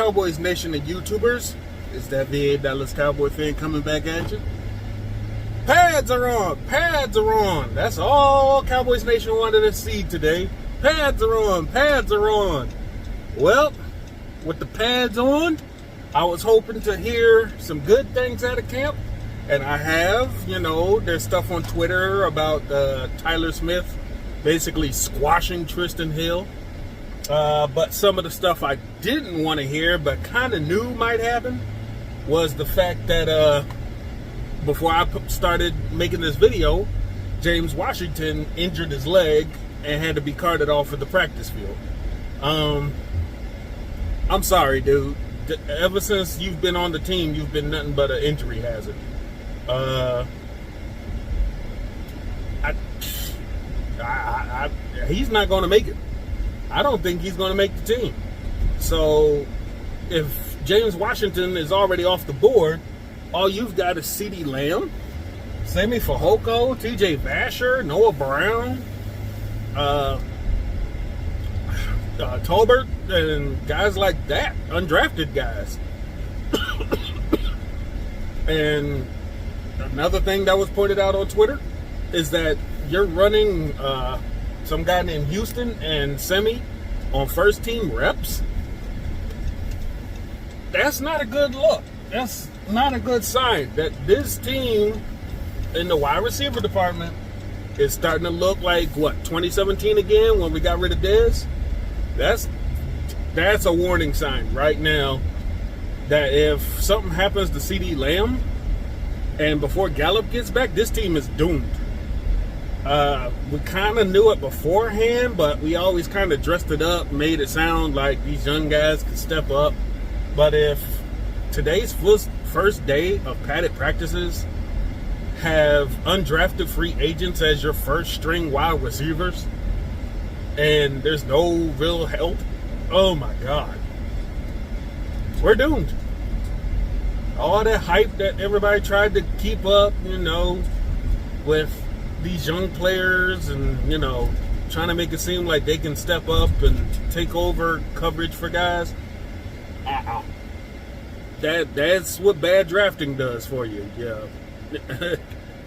Cowboys Nation and YouTubers? It's that VA Dallas Cowboy fan coming back at you. Pads are on. Pads are on. That's all Cowboys Nation wanted to see today. Pads are on. Pads are on. Well, with the pads on, I was hoping to hear some good things out of camp. And I have, there's stuff on Twitter about Tyler Smith basically squashing Tristan Hill. But some of the stuff I didn't want to hear but kind of knew might happen was the fact that before I started making this video, James Washington injured his leg and had to be carted off of the practice field. I'm sorry, dude. Ever since you've been on the team, you've been nothing but an injury hazard. He's not going to make it. I don't think he's going to make the team. So if James Washington is already off the board, all you've got is CeeDee Lamb, Sammy Fehoko, TJ Vasher, Noah Brown, Tolbert, and guys like that, undrafted guys. And another thing that was pointed out on Twitter is that you're running some guy named Houston and Semi on first team reps. That's not a good look. That's not a good sign that this team in the wide receiver department is starting to look like 2017 again when we got rid of Dez. That's a warning sign right now that if something happens to CeeDee Lamb and before Gallup gets back, this team is doomed. We kind of knew it beforehand, but we always kind of dressed it up, made it sound like these young guys could step up. But if today's first day of padded practices have undrafted free agents as your first string wide receivers, and there's no real help, oh my God, we're doomed. All that hype that everybody tried to keep up, with these young players and, trying to make it seem like they can step up and take over coverage for guys. That's what bad drafting does for you. Yeah.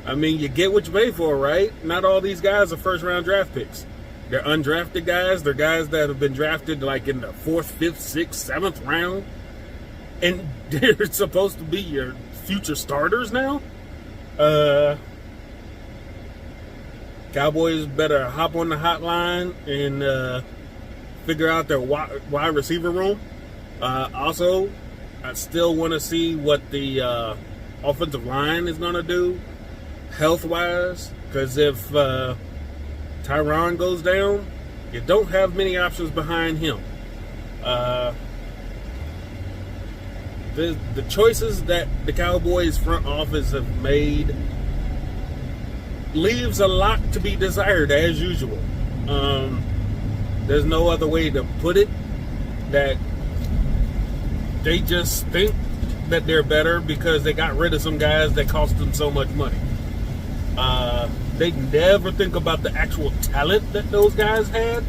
I mean, you get what you pay for, right? Not all these guys are first round draft picks. They're undrafted guys. They're guys that have been drafted like in the 4th, 5th, 6th, 7th round. And they're supposed to be your future starters now. Cowboys better hop on the hotline and figure out their wide receiver room. Also, I still want to see what the offensive line is going to do health-wise, because if Tyron goes down, you don't have many options behind him. The choices that the Cowboys front office have made leaves a lot to be desired, as usual. There's no other way to put it, that they just think that they're better because they got rid of some guys that cost them so much money. They never think about the actual talent that those guys had.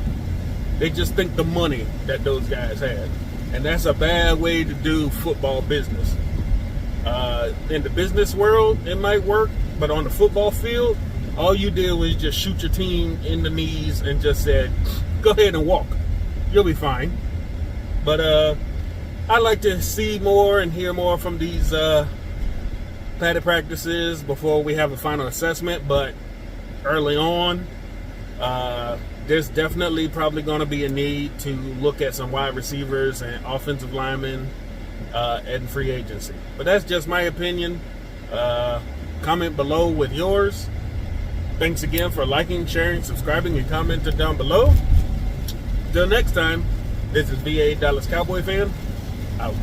They just think the money that those guys had. And that's a bad way to do football business. In the business world, it might work, but on the football field, all you did was just shoot your team in the knees and just said, go ahead and walk. You'll be fine. But I'd like to see more and hear more from these padded practices before we have a final assessment. But early on, there's definitely probably going to be a need to look at some wide receivers and offensive linemen and free agency. But that's just my opinion. Comment below with yours. Thanks again for liking, sharing, subscribing, and commenting down below. Till next time, this is VA Dallas Cowboy fan, out.